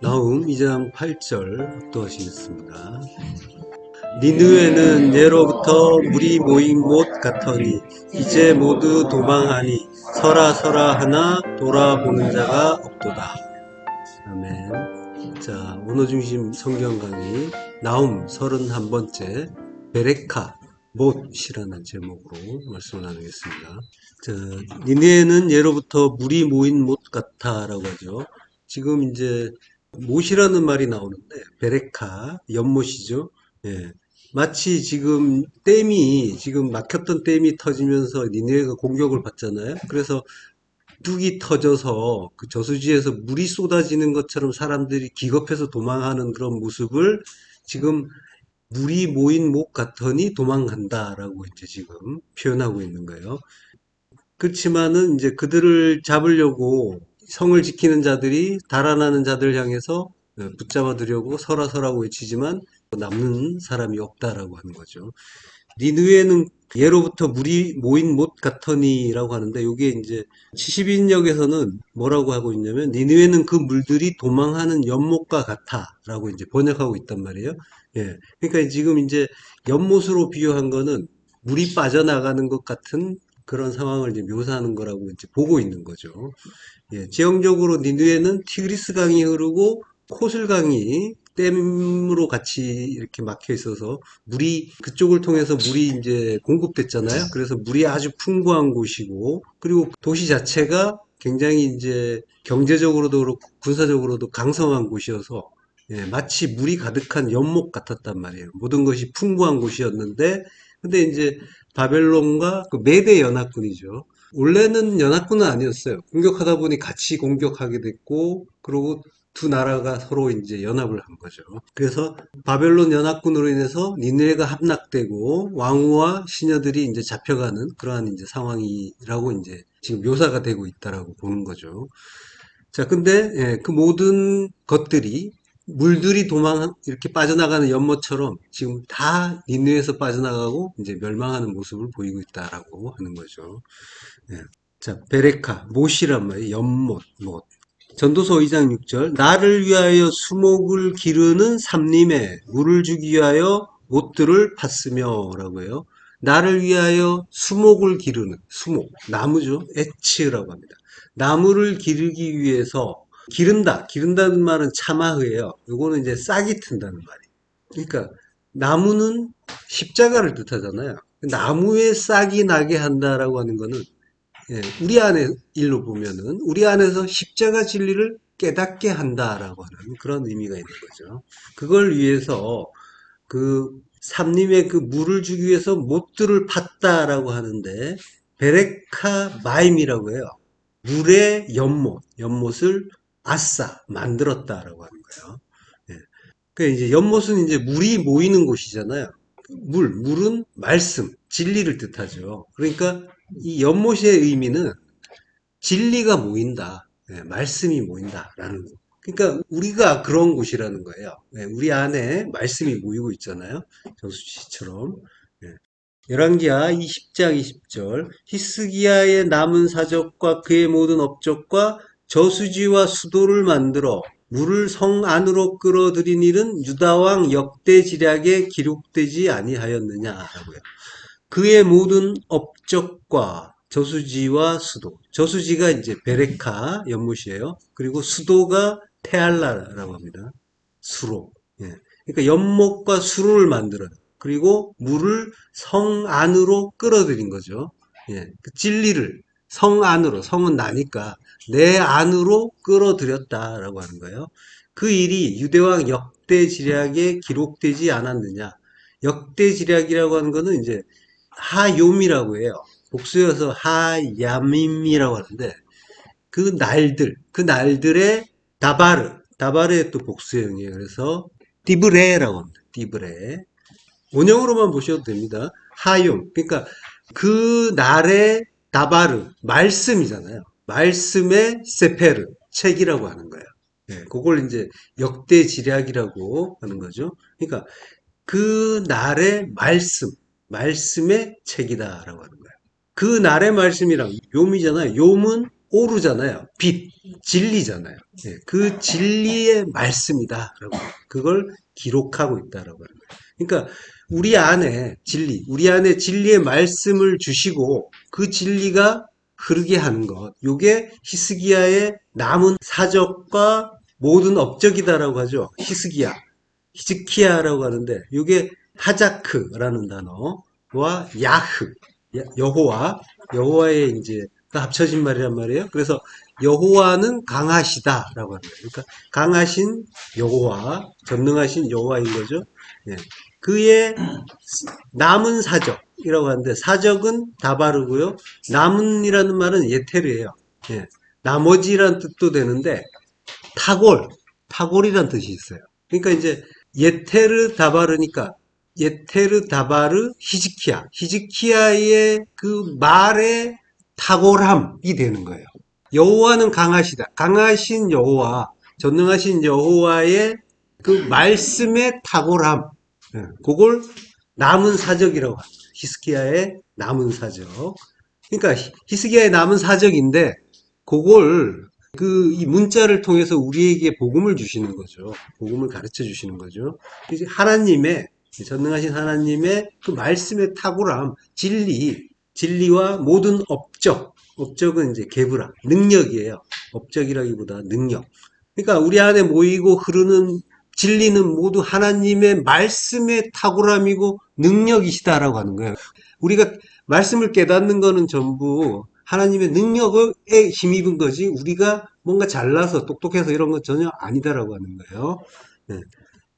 나훔 2장 8절 어떠하시겠습니다. 니느웨는 예로부터 물이 모인 못 같으니 이제 모두 도망하니 서라 서라 하나 돌아보는 자가 없도다. 아멘. 자, 언어 중심 성경 강의 나훔 31번째 베레카 못이라는 제목으로 말씀을 나누겠습니다. 자, 니느웨는 예로부터 물이 모인 못 같아라고 하죠. 지금 이제 못이라는 말이 나오는데 베레카 연못이죠. 예. 마치 지금 댐이 지금 막혔던 댐이 터지면서 니네가 공격을 받잖아요. 그래서 뚝이 터져서 그 저수지에서 물이 쏟아지는 것처럼 사람들이 기겁해서 도망하는 그런 모습을 지금 물이 모인 못 같으니 도망간다라고 이제 지금 표현하고 있는 거예요. 그렇지만은 이제 그들을 잡으려고 성을 지키는 자들이 달아나는 자들을 향해서 붙잡아두려고 서라 서라고 외치지만 남는 사람이 없다라고 하는 거죠. 니느웨는 예로부터 물이 모인 못 같으니라고 하는데 이게 이제 70인역에서는 뭐라고 하고 있냐면 니느웨는 그 물들이 도망하는 연못과 같아라고 이제 번역하고 있단 말이에요. 예. 그러니까 지금 이제 연못으로 비유한 거는 물이 빠져나가는 것 같은 그런 상황을 이제 묘사하는 거라고 이제 보고 있는 거죠. 예, 지형적으로 니누에는 티그리스 강이 흐르고 코슬 강이 댐으로 같이 이렇게 막혀 있어서 물이 그쪽을 통해서 물이 이제 공급됐잖아요. 그래서 물이 아주 풍부한 곳이고 그리고 도시 자체가 굉장히 이제 경제적으로도 그렇고 군사적으로도 강성한 곳이어서 예, 마치 물이 가득한 연못 같았단 말이에요. 모든 것이 풍부한 곳이었는데 근데 이제 바벨론과 그 메대 연합군이죠. 원래는 연합군은 아니었어요. 공격하다 보니 같이 공격하게 됐고, 그리고 두 나라가 서로 이제 연합을 한 거죠. 그래서 바벨론 연합군으로 인해서 니느웨가 함락되고 왕후와 시녀들이 이제 잡혀가는 그러한 이제 상황이라고 이제 지금 묘사가 되고 있다라고 보는 거죠. 자, 근데 예, 그 모든 것들이 물들이 이렇게 빠져나가는 연못처럼 지금 다 니느웨에서 빠져나가고 이제 멸망하는 모습을 보이고 있다라고 하는 거죠. 예. 자, 베레카, 못이란 말이에요. 연못, 못. 전도서 2장 6절. 나를 위하여 수목을 기르는 삼림에 물을 주기 위하여 못들을 팠으며 라고 해요. 나를 위하여 수목을 기르는, 수목, 나무죠. 에츠라고 합니다. 나무를 기르기 위해서 기른다. 기른다는 말은 차마흐예요. 요거는 이제 싹이 튼다는 말이에요. 그러니까 나무는 십자가를 뜻하잖아요. 나무에 싹이 나게 한다라고 하는 거는 예, 우리 안에 일로 보면은 우리 안에서 십자가 진리를 깨닫게 한다라고 하는 그런 의미가 있는 거죠. 그걸 위해서 그 삼림에 그 물을 주기 위해서 못들을 팠다라고 하는데 베레카 마임이라고 해요. 물의 연못을 아싸 만들었다라고 하는 거예요. 예. 그 이제 연못은 이제 물이 모이는 곳이잖아요. 물은 말씀, 진리를 뜻하죠. 그러니까 이 연못의 의미는 진리가 모인다. 예, 말씀이 모인다라는 거. 그러니까 우리가 그런 곳이라는 거예요. 예, 우리 안에 말씀이 모이고 있잖아요. 저수지처럼. 예. 열왕기하 20장 20절 히스기야의 남은 사적과 그의 모든 업적과 저수지와 수도를 만들어 물을 성 안으로 끌어들인 일은 유다왕 역대지략에 기록되지 아니하였느냐라고요. 그의 모든 업적과 저수지와 수도. 저수지가 이제 베레카 연못이에요. 그리고 수도가 테알라라고 합니다. 수로. 예. 그러니까 연못과 수로를 만들어요. 그리고 물을 성 안으로 끌어들인 거죠. 예. 그 진리를 성 안으로, 성은 나니까 내 안으로 끌어들였다라고 하는 거예요. 그 일이 유대왕 역대지략에 기록되지 않았느냐. 역대지략이라고 하는 거는 이제 하욤이라고 해요. 복수여서 하야밈이라고 하는데 그 날들의 다바르의 또 복수형이에요. 그래서 디브레라고 합니다. 디브레. 원형으로만 보셔도 됩니다. 하욤. 그러니까 그 날의 다바르, 말씀이잖아요. 말씀의 세페르, 책이라고 하는 거예요. 예, 그걸 이제 역대지략이라고 하는 거죠. 그러니까 그 날의 말씀의 책이다라고 하는 거예요. 그 날의 말씀이랑 욤이잖아요. 욤은 오르잖아요. 빛, 진리잖아요. 예, 그 진리의 말씀이다라고 그걸 기록하고 있다라고 하는 거예요. 그러니까 우리 안에 진리의 말씀을 주시고 그 진리가 흐르게 하는 것. 요게 히스기야의 남은 사적과 모든 업적이다라고 하죠. 히즈키야라고 하는데 요게 하자크라는 단어와 야흐, 여호와의 이제 합쳐진 말이란 말이에요. 그래서 여호와는 강하시다라고 하는 거예요. 그러니까 강하신 여호와, 전능하신 여호와인 거죠. 예. 그의 남은 사적이라고 하는데 사적은 다바르고요. 남은이라는 말은 예테르예요. 예. 나머지란 뜻도 되는데 타골이란 뜻이 있어요. 그러니까 이제 예테르 다바르니까 예테르 다바르 히즈키야의 그 말의 탁월함이 되는 거예요. 여호와는 강하시다. 강하신 여호와, 전능하신 여호와의 그 말씀의 탁월함. 그걸 남은 사적이라고 합니다. 히스기야의 남은 사적. 그러니까 히스기야의 남은 사적인데 그걸 이 문자를 통해서 우리에게 복음을 주시는 거죠. 복음을 가르쳐 주시는 거죠. 이제 전능하신 하나님의 그 말씀의 탁월함, 진리와 모든 업적은 이제 게브라, 능력이에요. 업적이라기보다 능력. 그러니까 우리 안에 모이고 흐르는 진리는 모두 하나님의 말씀의 탁월함이고 능력이시다라고 하는 거예요. 우리가 말씀을 깨닫는 거는 전부 하나님의 능력에 힘입은 거지 우리가 뭔가 잘나서 똑똑해서 이런 건 전혀 아니다라고 하는 거예요. 네.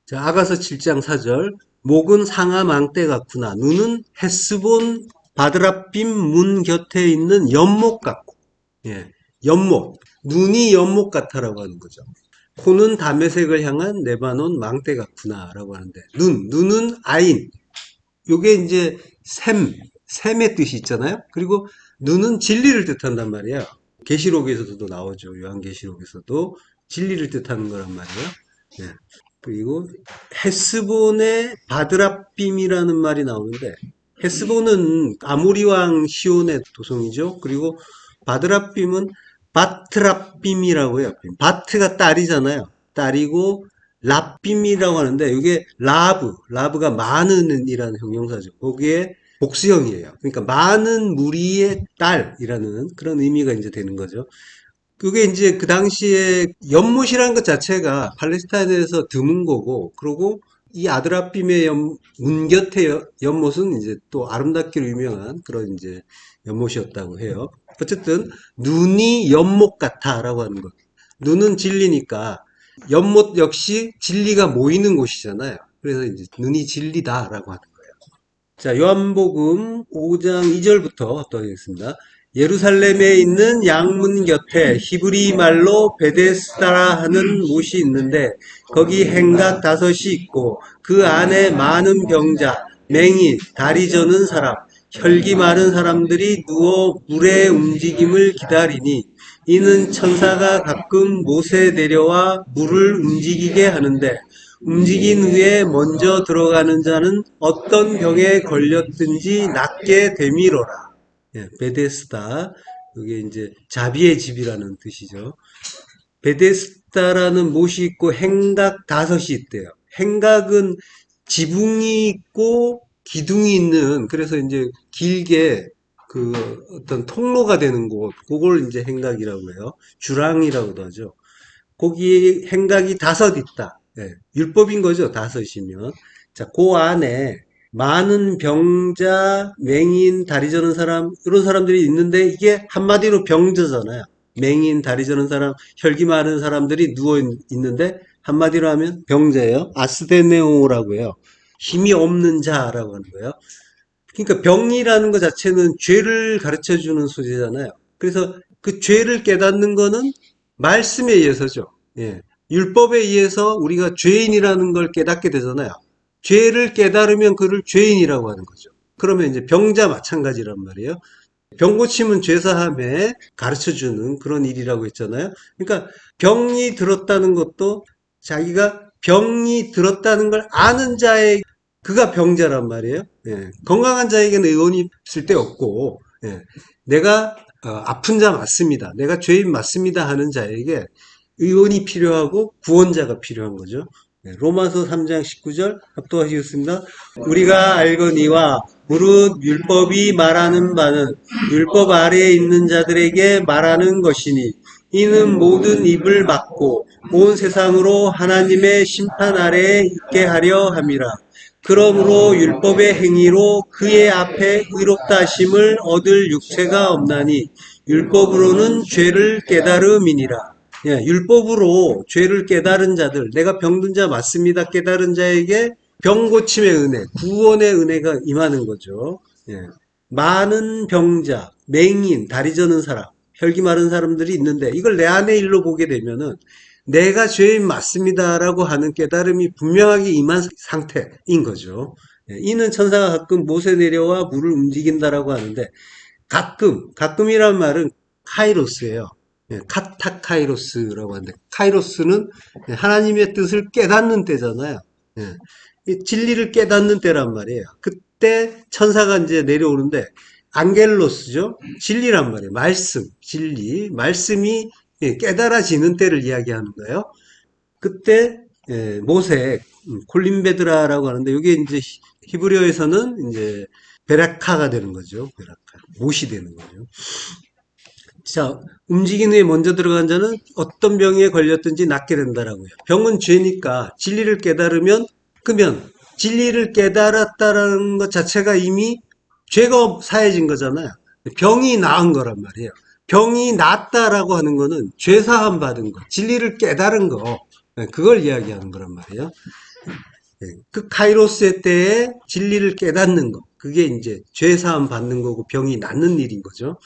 자, 아가서 7장 4절 목은 상하 망대 같구나. 눈은 헤스본 바드라빔 문 곁에 있는 연못 같고, 예, 연못. 눈이 연못 같아라고 하는 거죠. 코는 다메섹을 향한 레바논 망대 같구나라고 하는데, 눈은 아인. 요게 이제 샘의 뜻이 있잖아요. 그리고 눈은 진리를 뜻한단 말이에요. 계시록에서도 나오죠. 요한계시록에서도 진리를 뜻하는 거란 말이에요. 예. 그리고 헤스본의 바드라빔이라는 말이 나오는데 헤스본은 아모리 왕 시온의 도성이죠. 그리고 바드라빔은 바트라빔이라고 해요. 바트가 딸이잖아요. 딸이고 랍빔이라고 하는데 이게 라브가 많은이라는 형용사죠. 거기에 복수형이에요. 그러니까 많은 무리의 딸이라는 그런 의미가 이제 되는 거죠. 그게 이제 그 당시에 연못이라는 것 자체가 팔레스타인에서 드문 거고, 그리고 이 아드라빔의 문 곁의 연못은 이제 또 아름답기로 유명한 그런 이제 연못이었다고 해요. 어쨌든 눈이 연못 같아라고 하는 것. 눈은 진리니까 연못 역시 진리가 모이는 곳이잖아요. 그래서 이제 눈이 진리다라고 하는 거예요. 자, 요한복음 5장 2절부터 또 하겠습니다. 예루살렘에 있는 양문 곁에 히브리 말로 베데스다라 하는 못이 있는데 거기 행각 5이 있고 그 안에 많은 병자, 맹인, 다리 저는 사람, 혈기 마른 사람들이 누워 물의 움직임을 기다리니 이는 천사가 가끔 못에 내려와 물을 움직이게 하는데 움직인 후에 먼저 들어가는 자는 어떤 병에 걸렸든지 낫게 되미로라. 예, 베데스다. 이게 이제 자비의 집이라는 뜻이죠. 베데스다라는 못이 있고 행각 5이 있대요. 행각은 지붕이 있고 기둥이 있는 그래서 이제 길게 그 어떤 통로가 되는 곳 그걸 이제 행각이라고 해요. 주랑이라고도 하죠. 거기에 행각이 5 있다. 예, 율법인 거죠. 5이면. 자, 그 안에 많은 병자, 맹인, 다리 저는 사람, 이런 사람들이 있는데 이게 한마디로 병자잖아요. 맹인, 다리 저는 사람, 혈기 마른 사람들이 누워 있는데 한마디로 하면 병자예요. 아스데네오라고 해요. 힘이 없는 자라고 하는 거예요. 그러니까 병이라는 것 자체는 죄를 가르쳐 주는 소재잖아요. 그래서 그 죄를 깨닫는 거는 말씀에 의해서죠. 예. 율법에 의해서 우리가 죄인이라는 걸 깨닫게 되잖아요. 죄를 깨달으면 그를 죄인이라고 하는 거죠. 그러면 이제 병자 마찬가지란 말이에요. 병 고침은 죄사함에 가르쳐 주는 그런 일이라고 했잖아요. 그러니까 병이 들었다는 것도 자기가 병이 들었다는 걸 아는 자의 그가 병자란 말이에요. 예. 건강한 자에게는 의원이 쓸데없고 예. 내가 아픈 자 맞습니다. 내가 죄인 맞습니다 하는 자에게 의원이 필요하고 구원자가 필요한 거죠. 네, 로마서 3장 19절 합독하시겠습니다. 우리가 알거니와 무릇 율법이 말하는 바는 율법 아래에 있는 자들에게 말하는 것이니 이는 모든 입을 막고 온 세상으로 하나님의 심판 아래에 있게 하려 함이라. 그러므로 율법의 행위로 그의 앞에 의롭다 하심을 얻을 육체가 없나니 율법으로는 죄를 깨달음이니라. 예, 율법으로 죄를 깨달은 자들, 내가 병든 자 맞습니다 깨달은 자에게 병 고침의 은혜, 구원의 은혜가 임하는 거죠. 예, 많은 병자, 맹인, 다리 저는 사람, 혈기 마른 사람들이 있는데 이걸 내 안의 일로 보게 되면은 내가 죄인 맞습니다라고 하는 깨달음이 분명하게 임한 상태인 거죠. 예, 이는 천사가 가끔 못에 내려와 물을 움직인다라고 하는데 가끔이란 말은 카이로스예요. 예, 카타카이로스라고 하는데 카이로스는 하나님의 뜻을 깨닫는 때잖아요. 예, 이 진리를 깨닫는 때란 말이에요. 그때 천사가 이제 내려오는데 안겔로스죠. 진리란 말이에요. 말씀, 진리, 말씀이 깨달아지는 때를 이야기하는 거예요. 그때 모세, 콜림베드라라고 하는데 이게 이제 히브리어에서는 이제 베라카가 되는 거죠. 베라카, 못이 되는 거죠. 자, 움직인 후에 먼저 들어간 자는 어떤 병에 걸렸든지 낫게 된다라고요. 병은 죄니까 진리를 깨달으면 그러면 진리를 깨달았다라는 것 자체가 이미 죄가 사해진 거잖아요. 병이 나은 거란 말이에요. 병이 낫다라고 하는 거는 죄 사함 받은 거, 진리를 깨달은 거, 그걸 이야기하는 거란 말이에요. 그 카이로스의 때에 진리를 깨닫는 거, 그게 이제 죄 사함 받는 거고 병이 낫는 일인 거죠.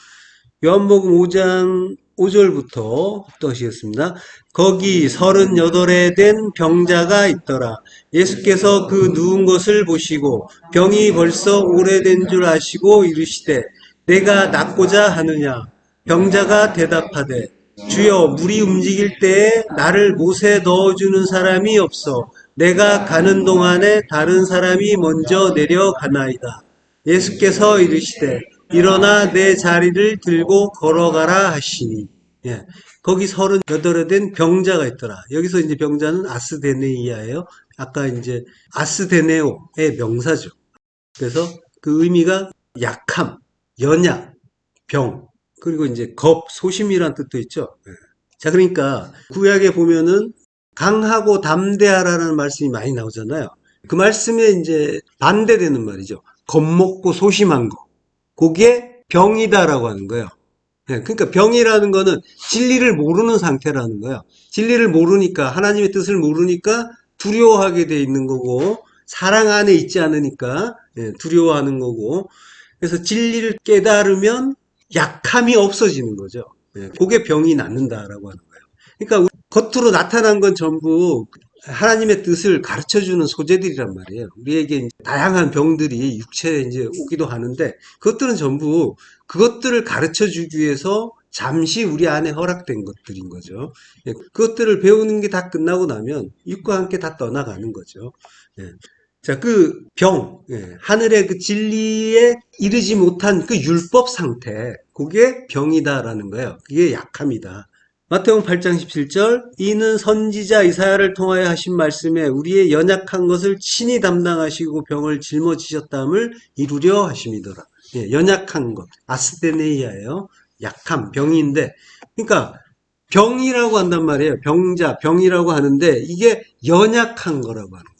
요한복음 5장 5절부터 떠시겠습니다. 거기 38에 된 병자가 있더라. 예수께서 그 누운 것을 보시고 병이 벌써 오래된 줄 아시고 이르시되 내가 낫고자 하느냐. 병자가 대답하되 주여 물이 움직일 때에 나를 못에 넣어주는 사람이 없어 내가 가는 동안에 다른 사람이 먼저 내려가나이다. 예수께서 이르시되 일어나 내 자리를 들고 걸어가라 하시니. 예. 거기 38에 된 병자가 있더라. 여기서 이제 병자는 아스데네이아예요. 아까 이제 아스데네오의 명사죠. 그래서 그 의미가 약함, 연약, 병, 그리고 이제 소심이란 뜻도 있죠. 예. 자, 그러니까 구약에 보면은 강하고 담대하라는 말씀이 많이 나오잖아요. 그 말씀에 이제 반대되는 말이죠. 겁먹고 소심한 거. 그게 병이다라고 하는 거예요. 예, 그러니까 병이라는 거는 진리를 모르는 상태라는 거예요. 진리를 모르니까, 하나님의 뜻을 모르니까 두려워하게 돼 있는 거고, 사랑 안에 있지 않으니까 두려워하는 거고, 그래서 진리를 깨달으면 약함이 없어지는 거죠. 예, 그게 병이 낫는다라고 하는 거예요. 그러니까 겉으로 나타난 건 전부 하나님의 뜻을 가르쳐주는 소재들이란 말이에요. 우리에게 다양한 병들이 육체에 이제 오기도 하는데 그것들은 전부 그것들을 가르쳐주기 위해서 잠시 우리 안에 허락된 것들인 거죠. 예, 그것들을 배우는 게 다 끝나고 나면 육과 함께 다 떠나가는 거죠. 예. 자, 그 병, 하늘의 그 진리에 이르지 못한 그 율법 상태, 그게 병이다라는 거예요. 그게 약함이다. 마태복음 8장 17절 이는 선지자 이사야를 통하여 하신 말씀에 우리의 연약한 것을 친히 담당하시고 병을 짊어지셨다함을 이루려 하심이더라. 예, 연약한 것, 아스데네이아예요. 약함, 병인데 그러니까 병이라고 한단 말이에요. 병자, 병이라고 하는데 이게 연약한 거라고 하는 거예요.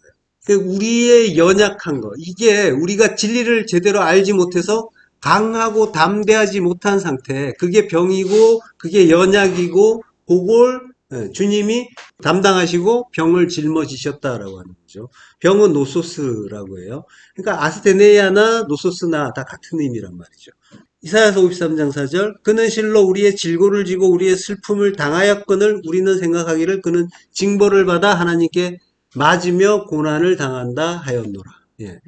그러니까 우리의 연약한 거, 이게 우리가 진리를 제대로 알지 못해서 강하고 담대하지 못한 상태, 그게 병이고 그게 연약이고 그걸 주님이 담당하시고 병을 짊어지셨다라고 하는 거죠. 병은 노소스라고 해요. 그러니까 아스테네이아나 노소스나 다 같은 의미란 말이죠. 이사야서 53장 4절 그는 실로 우리의 질고를 지고 우리의 슬픔을 당하였거늘 우리는 생각하기를 그는 징벌을 받아 하나님께 맞으며 고난을 당한다 하였노라. 예.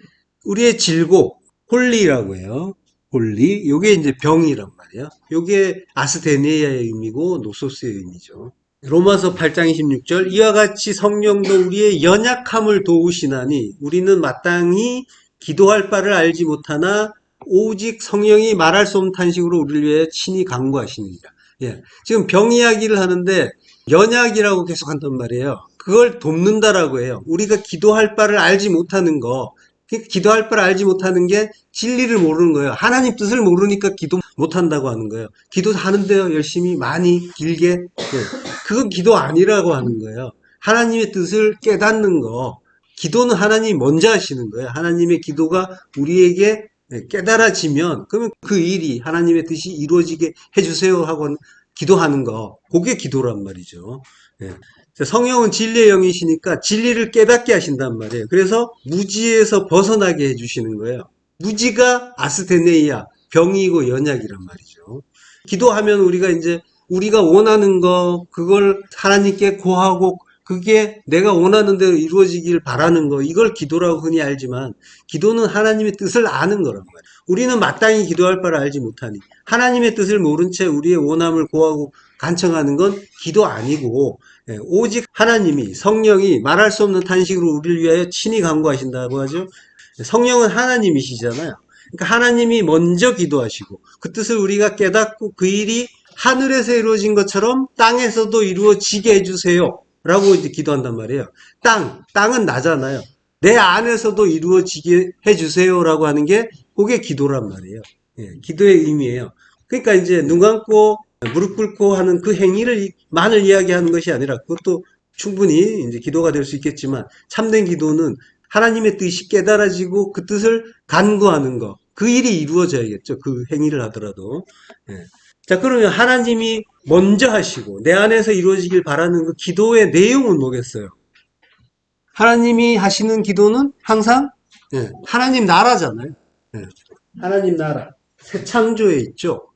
우리의 질고, 홀리라고 해요. 홀리. 요게 이제 병이란 말이에요. 요게 아스테네이아의 의미고 노소스의 의미죠. 로마서 8장 26절 이와 같이 성령도 우리의 연약함을 도우시나니 우리는 마땅히 기도할 바를 알지 못하나 오직 성령이 말할 수 없는 탄식으로 우리를 위해 친히 간구하시느니라. 예. 지금 병 이야기를 하는데 연약이라고 계속 한단 말이에요. 그걸 돕는다라고 해요. 우리가 기도할 바를 알지 못하는 거. 기도할 바를 알지 못하는 게 진리를 모르는 거예요. 하나님 뜻을 모르니까 기도 못한다고 하는 거예요. 기도하는데요. 열심히 많이 길게. 예. 그건 기도 아니라고 하는 거예요. 하나님의 뜻을 깨닫는 거. 기도는 하나님이 먼저 하시는 거예요. 하나님의 기도가 우리에게 깨달아지면 그러면 그 일이 하나님의 뜻이 이루어지게 해주세요 하고 기도하는 거. 그게 기도란 말이죠. 예. 성령은 진리의 영이시니까 진리를 깨닫게 하신단 말이에요. 그래서 무지에서 벗어나게 해주시는 거예요. 무지가 아스테네이아, 병이고 연약이란 말이죠. 기도하면 우리가 이제 우리가 원하는 거, 그걸 하나님께 고하고 그게 내가 원하는 대로 이루어지길 바라는 거, 이걸 기도라고 흔히 알지만 기도는 하나님의 뜻을 아는 거란 말이에요. 우리는 마땅히 기도할 바를 알지 못하니 하나님의 뜻을 모른 채 우리의 원함을 고하고 간청하는 건 기도 아니고 오직 하나님이 성령이 말할 수 없는 탄식으로 우리를 위하여 친히 간구하신다고 하죠. 성령은 하나님이시잖아요. 그러니까 하나님이 먼저 기도하시고 그 뜻을 우리가 깨닫고 그 일이 하늘에서 이루어진 것처럼 땅에서도 이루어지게 해주세요 라고 이제 기도한단 말이에요. 땅은 나잖아요. 내 안에서도 이루어지게 해주세요 라고 하는 게 그게 기도란 말이에요. 예, 기도의 의미예요. 그러니까 이제 눈 감고 무릎 꿇고 하는 그 행위를만을 이야기하는 것이 아니라 그것도 충분히 이제 기도가 될 수 있겠지만 참된 기도는 하나님의 뜻이 깨달아지고 그 뜻을 간구하는 것. 그 일이 이루어져야겠죠. 그 행위를 하더라도. 예. 자, 그러면 하나님이 먼저 하시고 내 안에서 이루어지길 바라는 그 기도의 내용은 뭐겠어요? 하나님이 하시는 기도는 항상 하나님 나라잖아요. 하나님 나라. 새 창조에 있죠.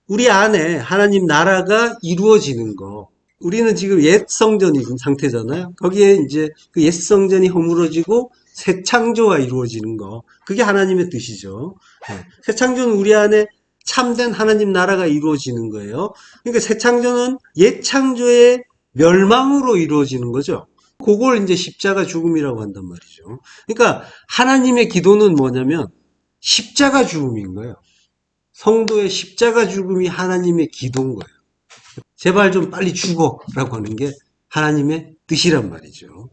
우리 안에 하나님 나라가 이루어지는 거. 우리는 지금 옛 성전이 상태잖아요. 거기에 이제 그 옛 성전이 허물어지고 새 창조가 이루어지는 거. 그게 하나님의 뜻이죠. 새 창조는 우리 안에 참된 하나님 나라가 이루어지는 거예요. 그러니까 새 창조는 옛 창조의 멸망으로 이루어지는 거죠. 그걸 이제 십자가 죽음이라고 한단 말이죠. 그러니까 하나님의 기도는 뭐냐면 십자가 죽음인 거예요. 성도의 십자가 죽음이 하나님의 기도인 거예요. 제발 좀 빨리 죽어라고 하는 게 하나님의 뜻이란 말이죠.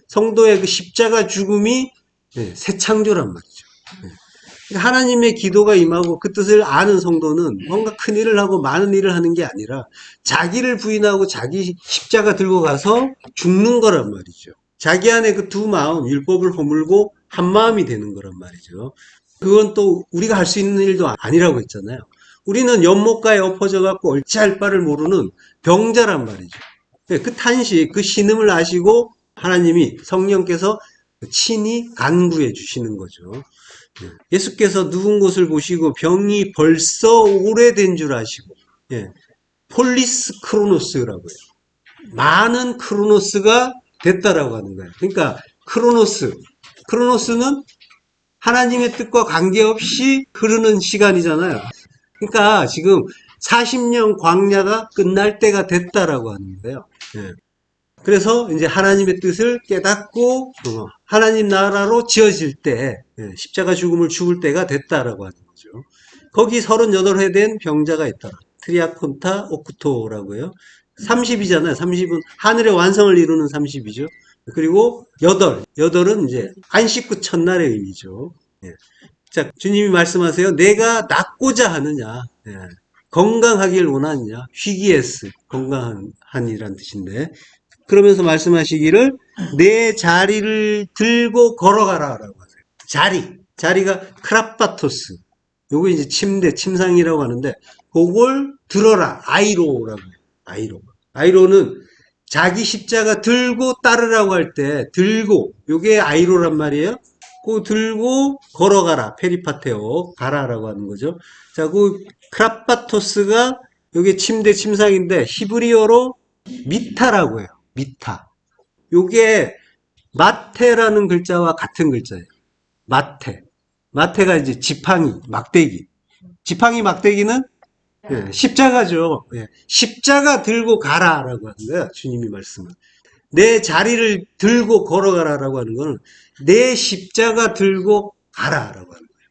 성도의 그 십자가 죽음이 새 창조란 말이죠. 하나님의 기도가 임하고 그 뜻을 아는 성도는 뭔가 큰 일을 하고 많은 일을 하는 게 아니라 자기를 부인하고 자기 십자가 들고 가서 죽는 거란 말이죠. 자기 안에 그 두 마음, 율법을 허물고 한 마음이 되는 거란 말이죠. 그건 또 우리가 할 수 있는 일도 아니라고 했잖아요. 우리는 연못가에 엎어져 갖고 얼찌할 바를 모르는 병자란 말이죠. 그 탄식, 그 신음을 아시고 하나님이 성령께서 친히 간구해 주시는 거죠. 예수께서 누운 곳을 보시고 병이 벌써 오래된 줄 아시고 폴리스 크로노스라고 해요. 많은 크로노스가 됐다라고 하는 거예요. 그러니까 크로노스는 하나님의 뜻과 관계없이 흐르는 시간이잖아요. 그러니까 지금 40년 광야가 끝날 때가 됐다라고 하는 거예요. 그래서 이제 하나님의 뜻을 깨닫고 하나님 나라로 지어질 때 십자가 죽음을 죽을 때가 됐다라고 하는 거죠. 거기 38회 된 병자가 있다. 트리아콘타 오쿠토라고요. 30이잖아요. 30은 하늘의 완성을 이루는 30이죠. 그리고 8은 이제 안식구 첫날의 의미죠. 자, 주님이 말씀하세요. 내가 낫고자 하느냐. 건강하길 원하느냐. 휘기에스, 건강한이란 뜻인데. 그러면서 말씀하시기를 내 자리를 들고 걸어가라 라고 하세요. 자리가 크라파토스. 요거 이제 침대, 침상이라고 하는데 그걸 들어라. 아이로라고 해요. 아이로는 자기 십자가 들고 따르라고 할 때 들고 요게 아이로란 말이에요. 그 들고 걸어가라. 페리파테오 가라라고 하는 거죠. 자, 그 크라파토스가 요게 침대, 침상인데 히브리어로 미타라고 해요. 미타. 요게 마테라는 글자와 같은 글자예요. 마테가 이제 지팡이, 막대기. 지팡이, 막대기는 십자가죠. 십자가 들고 가라라고 하는 거야. 주님이 말씀을. 내 자리를 들고 걸어가라라고 하는 거는 내 십자가 들고 가라라고 하는 거예요.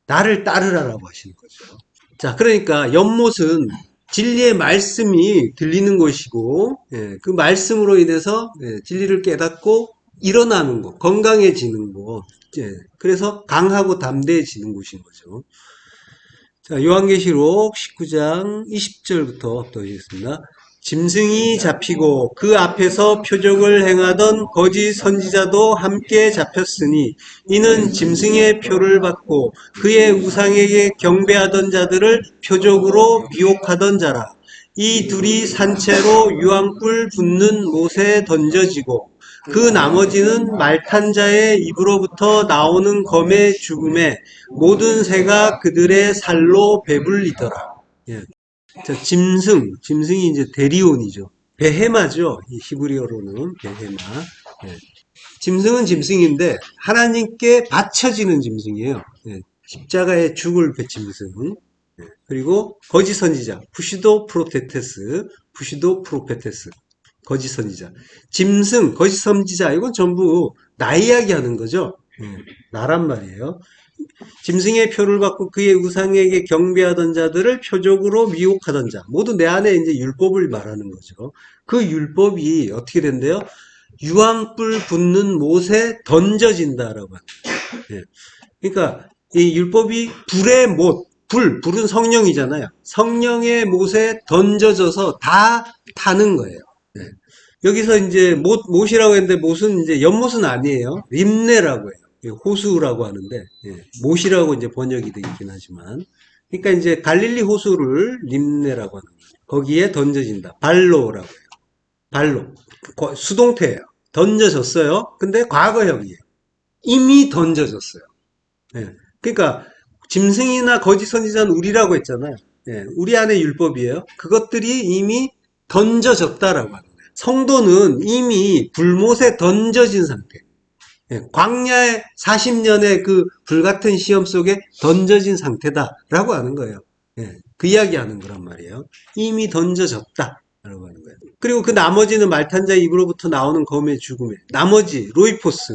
나를 따르라라고 하시는 거죠. 자, 그러니까 연못은 진리의 말씀이 들리는 곳이고, 예, 그 말씀으로 인해서 예, 진리를 깨닫고 일어나는 곳, 건강해지는 곳, 예, 그래서 강하고 담대해지는 곳인 거죠. 자, 요한계시록 19장 20절부터 보겠습니다. 짐승이 잡히고 그 앞에서 표적을 행하던 거짓 선지자도 함께 잡혔으니 이는 짐승의 표를 받고 그의 우상에게 경배하던 자들을 표적으로 미혹하던 자라. 이 둘이 산채로 유황불 붙는 못에 던져지고 그 나머지는 말탄 자의 입으로부터 나오는 검의 죽음에 모든 새가 그들의 살로 배불리더라. 예. 자, 짐승이 이제 데리온이죠. 베헤마죠. 이 히브리어로는 베헤마. 예. 짐승은 짐승인데 하나님께 바쳐지는 짐승이에요. 예. 십자가에 죽을 짐승. 예. 그리고 거짓 선지자, 푸시도 프로테테스, 푸시도 프로페테스. 거짓 선지자. 짐승, 거짓 선지자, 이건 전부 나 이야기하는 거죠. 나란 말이에요. 짐승의 표를 받고 그의 우상에게 경배하던 자들을 표적으로 미혹하던 자. 모두 내 안에 이제 율법을 말하는 거죠. 그 율법이 어떻게 된대요? 유황불 붙는 못에 던져진다라고 합니다. 예. 그러니까 이 율법이 불의 못, 불은 성령이잖아요. 성령의 못에 던져져서 다 타는 거예요. 예. 여기서 이제 못이라고 했는데 못은 이제 연못은 아니에요. 림네라고 해요. 호수라고 하는데 못이라고 이제 번역이 되어 있긴 하지만 그러니까 이제 갈릴리 호수를 림네라고 하는 거예요. 거기에 던져진다. 발로라고 해요. 발로. 수동태예요. 던져졌어요. 근데 과거형이에요. 이미 던져졌어요. 예. 그러니까 짐승이나 거짓 선지자는 우리라고 했잖아요. 예. 우리 안에 율법이에요. 그것들이 이미 던져졌다라고 하는 거예요. 성도는 이미 불못에 던져진 상태. 예, 광야의 40년의 그 불같은 시험 속에 던져진 상태다라고 하는 거예요. 예, 그 이야기 하는 거란 말이에요. 이미 던져졌다라고 하는 거예요. 그리고 그 나머지는 말탄자의 입으로부터 나오는 검의 죽음에 나머지 로이포스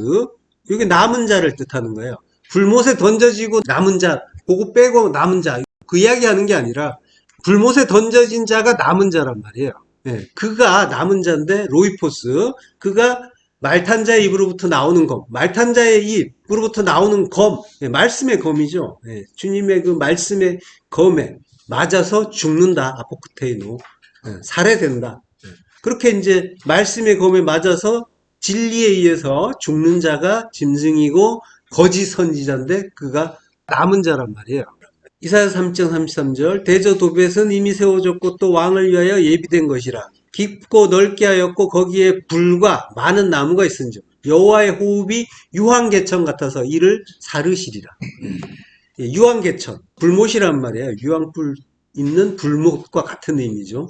이게 남은 자를 뜻하는 거예요. 불못에 던져지고 남은 자 그거 빼고 남은 자 그 이야기 하는 게 아니라 불못에 던져진 자가 남은 자란 말이에요. 예, 그가 남은 자인데 로이포스 그가 말탄자의 입으로부터 나오는 검, 말탄자의 입으로부터 나오는 검, 말씀의 검이죠. 주님의 그 말씀의 검에 맞아서 죽는다. 아포크테이노. 살해된다. 그렇게 이제 말씀의 검에 맞아서 진리에 의해서 죽는 자가 짐승이고 거짓 선지자인데 그가 남은 자란 말이에요. 이사야 3장 33절 대저 도벳은 이미 세워졌고 또 왕을 위하여 예비된 것이라. 깊고 넓게 하였고 거기에 불과 많은 나무가 있은즉 여호와의 호흡이 유황개천 같아서 이를 사르시리라. 유황개천, 불못이란 말이에요. 유황불 있는 불못과 같은 의미죠.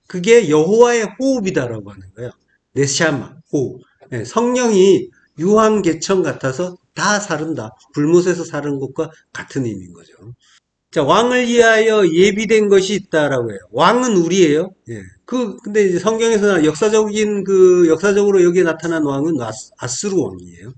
그게 여호와의 호흡이다라고 하는 거예요. 네샤마, 호흡. 성령이 유황개천 같아서 다 사른다. 불못에서 사는 것과 같은 의미인 거죠. 자, 왕을 위하여 예비된 것이 있다라고 해요. 왕은 우리예요. 예. 근데 이제 성경에서 역사적으로 여기에 나타난 왕은 아스루 왕이에요.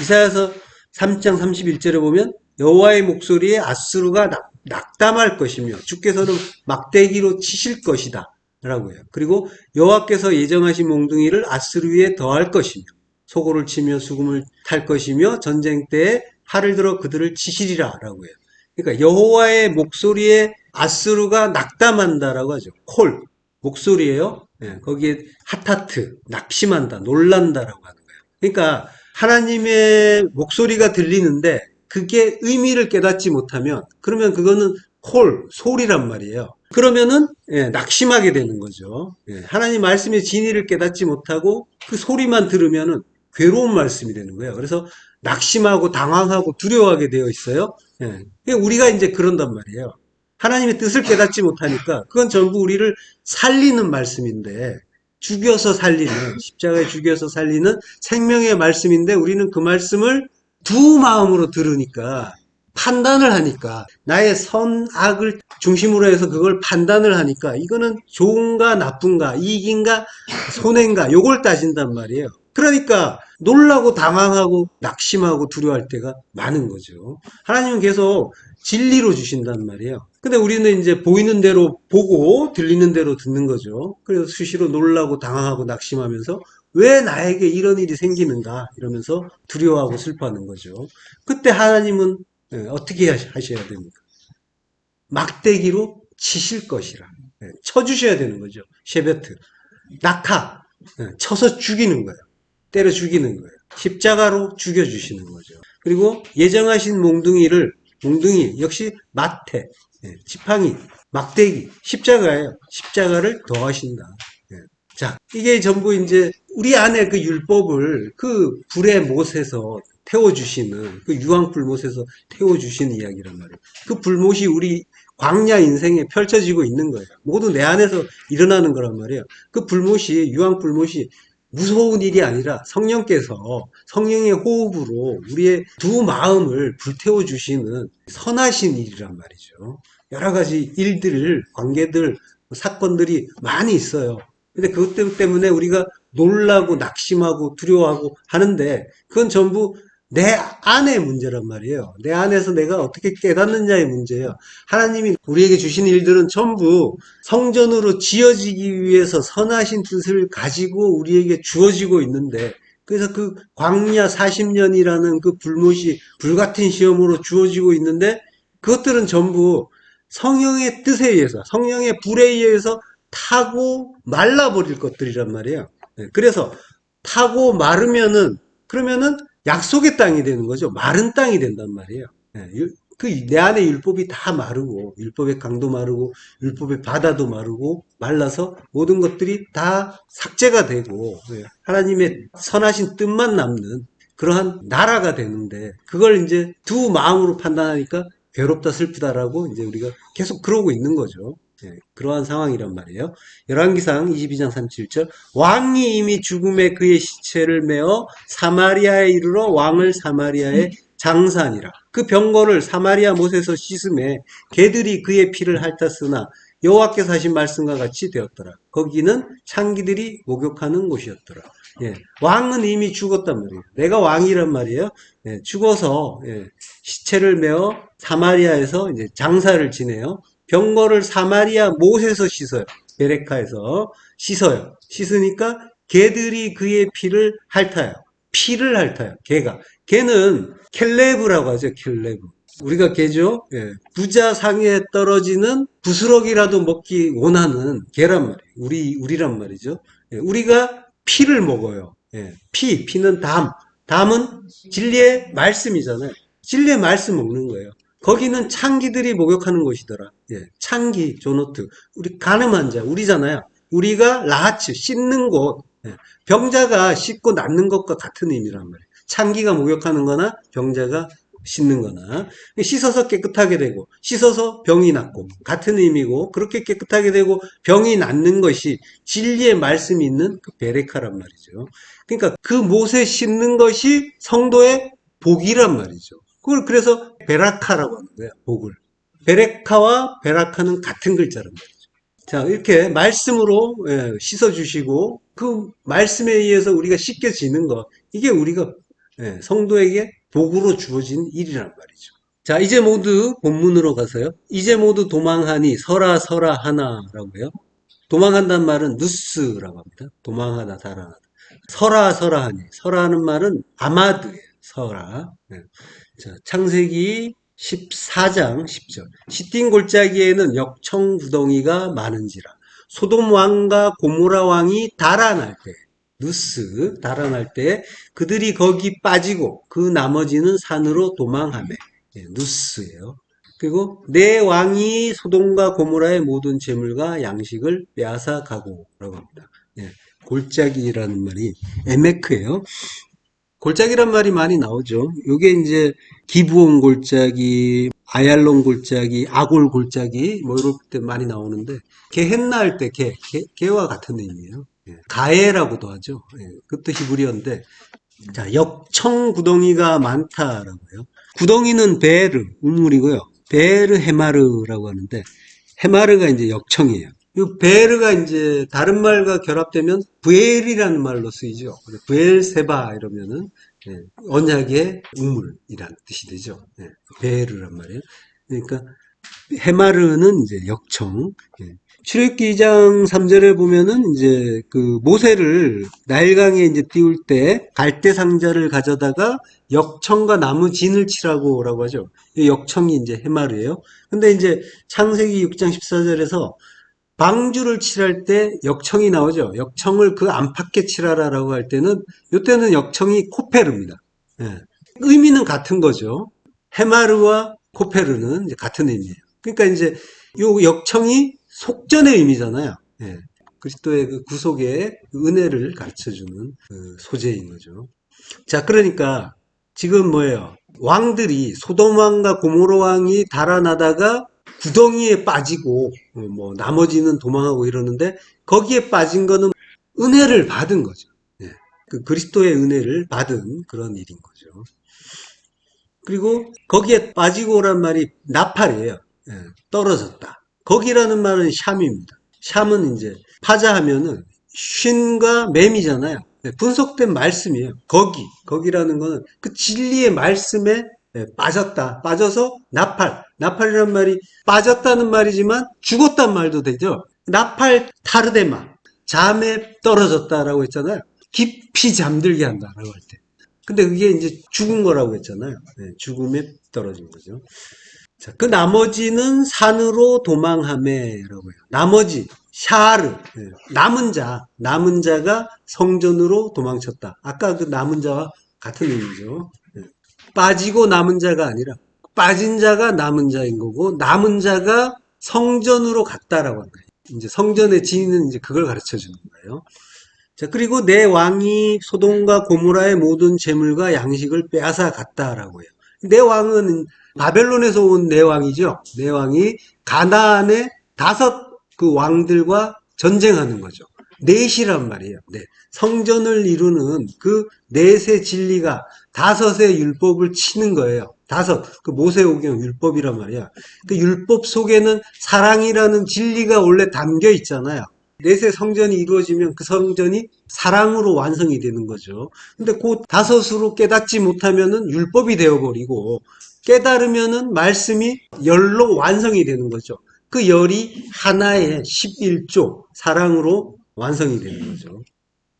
이사야서 3장 31절에 보면 여호와의 목소리에 아스루가 낙담할 것이며 주께서는 막대기로 치실 것이다. 라고 해요. 그리고 여호와께서 예정하신 몽둥이를 아스루 위에 더할 것이며 소고를 치며 수금을 탈 것이며 전쟁 때에 팔을 들어 그들을 치시리라. 라고 해요. 그러니까 여호와의 목소리에 아스루가 낙담한다라고 하죠. 콜 목소리예요. 거기에 하타트 낙심한다, 놀란다라고 하는 거예요. 그러니까 하나님의 목소리가 들리는데 그게 의미를 깨닫지 못하면 그러면 그거는 콜 소리란 말이에요. 그러면은 낙심하게 되는 거죠. 하나님 말씀의 진리를 깨닫지 못하고 그 소리만 들으면은 괴로운 말씀이 되는 거예요. 그래서 낙심하고 당황하고 두려워하게 되어 있어요. 우리가 이제 그런단 말이에요. 하나님의 뜻을 깨닫지 못하니까 그건 전부 우리를 살리는 말씀인데 죽여서 살리는 십자가에 죽여서 살리는 생명의 말씀인데 우리는 그 말씀을 두 마음으로 들으니까 판단을 하니까 나의 선악을 중심으로 해서 그걸 판단을 하니까 이거는 좋은가 나쁜가 이익인가 손해인가 요걸 따진단 말이에요. 그러니까 놀라고 당황하고 낙심하고 두려워할 때가 많은 거죠. 하나님은 계속 진리로 주신단 말이에요. 근데 우리는 이제 보이는 대로 보고 들리는 대로 듣는 거죠. 그래서 수시로 놀라고 당황하고 낙심하면서 왜 나에게 이런 일이 생기는가 이러면서 두려워하고 슬퍼하는 거죠. 그때 하나님은 어떻게 하셔야 됩니까? 막대기로 치실 것이라. 쳐주셔야 되는 거죠. 셰베트. 낙하. 쳐서 죽이는 거예요. 때려 죽이는 거예요. 십자가로 죽여주시는 거죠. 그리고 예정하신 몽둥이 역시 마태, 지팡이, 막대기, 십자가예요. 십자가를 더하신다. 자, 이게 전부 이제 우리 안에 그 율법을 그 불의 못에서 태워주시는, 그 유황불 못에서 태워주시는 이야기란 말이에요. 그 불못이 우리 광야 인생에 펼쳐지고 있는 거예요. 모두 내 안에서 일어나는 거란 말이에요. 그 불못이, 유황불못이 무서운 일이 아니라 성령께서 성령의 호흡으로 우리의 두 마음을 불태워 주시는 선하신 일이란 말이죠. 여러 가지 일들, 관계들, 사건들이 많이 있어요. 근데 그것 때문에 우리가 놀라고 낙심하고 두려워하고 하는데 그건 전부 내 안의 문제란 말이에요. 내 안에서 내가 어떻게 깨닫느냐의 문제예요. 하나님이 우리에게 주신 일들은 전부 성전으로 지어지기 위해서 선하신 뜻을 가지고 우리에게 주어지고 있는데 그래서 그 광야 40년이라는 그 불못이 불같은 시험으로 주어지고 있는데 그것들은 전부 성령의 뜻에 의해서 성령의 불에 의해서 타고 말라버릴 것들이란 말이에요. 그래서 타고 마르면은 그러면은 약속의 땅이 되는 거죠. 마른 땅이 된단 말이에요. 그 내 안에 율법이 다 마르고 율법의 강도 마르고 율법의 바다도 마르고 말라서 모든 것들이 다 삭제가 되고 하나님의 선하신 뜻만 남는 그러한 나라가 되는데 그걸 이제 두 마음으로 판단하니까 괴롭다 슬프다라고 이제 우리가 계속 그러고 있는 거죠. 그러한 상황이란 말이에요. 열왕기상 22장 37절 왕이 이미 죽음에 그의 시체를 메어 사마리아에 이르러 왕을 사마리아에 장사하니라. 그 병거를 사마리아 못에서 씻음에 개들이 그의 피를 핥았으나 여호와께서 하신 말씀과 같이 되었더라. 거기는 창기들이 목욕하는 곳이었더라. 왕은 이미 죽었단 말이에요. 내가 왕이란 말이에요. 죽어서 시체를 메어 사마리아에서 이제 장사를 지내요. 병거를 사마리아 못에서 씻어요. 베레카에서 씻어요. 씻으니까 개들이 그의 피를 핥아요. 피를 핥아요. 개는 켈레브라고 하죠. 켈레브. 우리가 개죠. 부자 상에 떨어지는 부스러기라도 먹기 원하는 개란 말이에요. 우리란 말이죠. 우리가 피를 먹어요. 피는 담은 진리의 말씀이잖아요. 진리의 말씀 먹는 거예요. 거기는 창기들이 목욕하는 곳이더라. 창기, 조노트. 우리 가늠한 자, 우리잖아요. 우리가 라하츠, 씻는 곳. 병자가 씻고 낫는 것과 같은 의미란 말이에요. 창기가 목욕하는 거나 병자가 씻는 거나. 씻어서 깨끗하게 되고, 씻어서 병이 낫고, 같은 의미고, 그렇게 깨끗하게 되고, 병이 낫는 것이 진리의 말씀이 있는 그 베레카란 말이죠. 그러니까 그 못에 씻는 것이 성도의 복이란 말이죠. 그걸 그래서 베라카라고 하는 거예요. 복을. 베레카와 베라카는 같은 글자란 말이죠. 자, 이렇게 말씀으로 씻어주시고 그 말씀에 의해서 우리가 씻겨지는 것. 이게 우리가 성도에게 복으로 주어진 일이란 말이죠. 자, 이제 모두 본문으로 가서요. 이제 모두 도망하니 서라 하나라고 해요. 도망한다는 말은 누스라고 합니다. 도망하다, 달아나다. 서라 하니. 서라는 말은 아마드예요. 서라. 자, 창세기 14장 10절. 시딘 골짜기에는 역청구덩이가 많은지라. 소돔 왕과 고모라 왕이 달아날 때, 달아날 때 그들이 거기 빠지고 그 나머지는 산으로 도망하며. 누스예요. 그리고 내 왕이 소돔과 고모라의 모든 재물과 양식을 빼앗아 가고라고 합니다. 골짜기라는 말이 에메크예요. 골짜기란 말이 많이 나오죠. 이게 이제 기브온 골짜기, 아얄론 골짜기, 아골 골짜기 뭐 이럴 때 많이 나오는데 게헨나 할 때 개와 같은 의미예요. 가해라고도 하죠. 그것도 히브리어인데 자, 역청 구덩이가 많다라고요. 구덩이는 베르 우물이고요. 베르 헤마르라고 하는데 헤마르가 이제 역청이에요. 이 베르가 이제 다른 말과 결합되면 부엘이라는 말로 쓰이죠. 부엘세바 이러면은 예, 언약의 우물이라는 뜻이 되죠. 예, 베르란 말이에요. 그러니까 헤마르는 이제 역청. 예. 출애굽기 2장 3절에 보면은 이제 그 모세를 나일강에 이제 띄울 때 갈대 상자를 가져다가 역청과 나무 진을 치라고라고 하죠. 이 역청이 이제 헤마르예요. 근데 이제 창세기 6장 14절에서 방주를 칠할 때 역청이 나오죠. 역청을 그 안팎에 칠하라라고 할 때는 이때는 역청이 코페르입니다. 예. 의미는 같은 거죠. 헤마르와 코페르는 이제 같은 의미예요. 그러니까 이제 요 역청이 속전의 의미잖아요. 예. 그리스도의 그 구속의 은혜를 가르쳐주는 그 소재인 거죠. 자, 그러니까 지금 뭐예요? 왕들이 소돔 왕과 고모로 왕이 달아나다가 구덩이에 빠지고 뭐 나머지는 도망하고 이러는데 거기에 빠진 거는 은혜를 받은 거죠. 예. 그 그리스도의 은혜를 받은 그런 일인 거죠. 그리고 거기에 빠지고란 말이 나팔이에요. 예, 떨어졌다. 거기라는 말은 샴입니다. 샴은 이제 파자하면은 쉰과 맴이잖아요. 예, 분석된 말씀이에요. 거기라는 거는 그 진리의 말씀에 예, 빠졌다. 빠져서 나팔. 나팔이란 말이 빠졌다는 말이지만 죽었단 말도 되죠. 나팔 타르데마. 잠에 떨어졌다라고 했잖아요. 깊이 잠들게 한다라고 할 때. 근데 그게 이제 죽은 거라고 했잖아요. 네, 죽음에 떨어진 거죠. 자, 그 나머지는 산으로 도망하매라고 해요. 나머지, 샤르, 네, 남은 자가 성전으로 도망쳤다. 아까 그 남은 자와 같은 의미죠. 네. 빠지고 남은 자가 아니라 빠진 자가 남은 자인 거고 남은 자가 성전으로 갔다라고 하는 거예요. 이제 성전의 진은 이제 그걸 가르쳐 주는 거예요. 자, 그리고 내 왕이 소돔과 고모라의 모든 재물과 양식을 빼앗아 갔다라고 해요. 내 왕은 바벨론에서 온 내 왕이죠. 내 왕이 가나안의 5 그 왕들과 전쟁하는 거죠. 넷이란 말이에요. 네. 성전을 이루는 그 넷의 진리가 5의 율법을 치는 거예요. 5. 그 모세오경 율법이란 말이야. 그 율법 속에는 사랑이라는 진리가 원래 담겨 있잖아요. 넷의 성전이 이루어지면 그 성전이 사랑으로 완성이 되는 거죠. 근데 그 5으로 깨닫지 못하면은 율법이 되어버리고 깨달으면은 말씀이 열로 완성이 되는 거죠. 그 열이 하나의 11조 사랑으로 완성이 되는 거죠.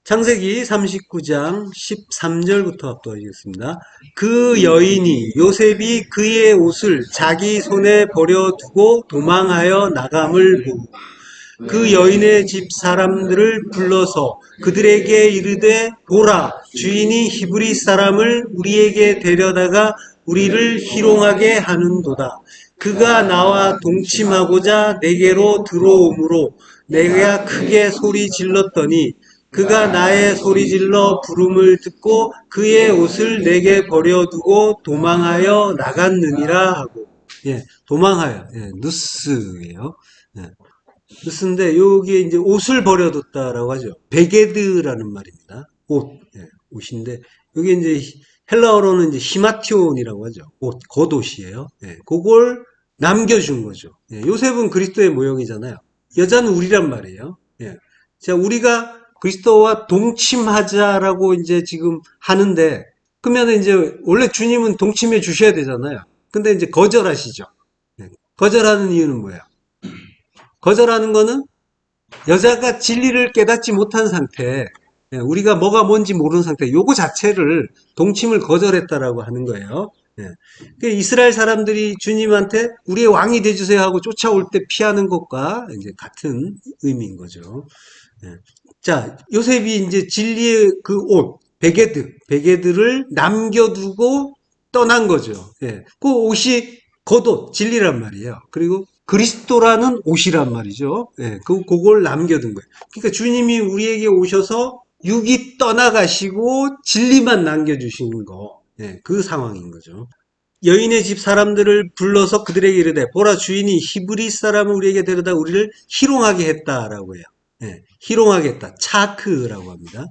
창세기 39장 13절부터 합독하겠습니다. 그 여인이 요셉이 그의 옷을 자기 손에 버려두고 도망하여 나감을 보고 그 여인의 집 사람들을 불러서 그들에게 이르되 보라 주인이 히브리 사람을 우리에게 데려다가 우리를 희롱하게 하는도다. 그가 나와 동침하고자 내게로 들어오므로 내가 크게 소리 질렀더니 그가 나의 소리질러 부름을 듣고 그의 옷을 내게 버려두고 도망하여 나갔느니라 하고. 예, 도망하여. 예, 누스예요. 예. 그런데 여기에 이제 옷을 버려뒀다라고 하죠. 베게드라는 말입니다. 옷, 예, 옷인데 여기 이제 헬라어로는 이제 히마티온이라고 하죠. 옷, 겉옷이에요. 예, 그걸 남겨준 거죠. 예, 요셉은 그리스도의 모형이잖아요. 여자는 우리란 말이에요. 예. 자, 우리가 그리스도와 동침하자라고 이제 지금 하는데 그러면 이제 원래 주님은 동침해 주셔야 되잖아요. 근데 이제 거절하시죠. 예, 거절하는 이유는 뭐예요? 거절하는 거는 여자가 진리를 깨닫지 못한 상태, 우리가 뭐가 뭔지 모르는 상태, 요거 자체를 동침을 거절했다라고 하는 거예요. 이스라엘 사람들이 주님한테 우리의 왕이 되주세요 하고 쫓아올 때 피하는 것과 이제 같은 의미인 거죠. 자, 요셉이 이제 진리의 그 옷, 베게드를 남겨두고 떠난 거죠. 그 옷이 겉옷, 진리란 말이에요. 그리고 그리스도라는 옷이란 말이죠. 그걸 남겨둔 거예요. 그러니까 주님이 우리에게 오셔서 육이 떠나가시고 진리만 남겨주시는 거. 그 상황인 거죠. 여인의 집 사람들을 불러서 그들에게 이르되 보라 주인이 히브리 사람을 우리에게 데려다 우리를 희롱하게 했다라고 해요. 희롱하게 했다. 차크라고 합니다.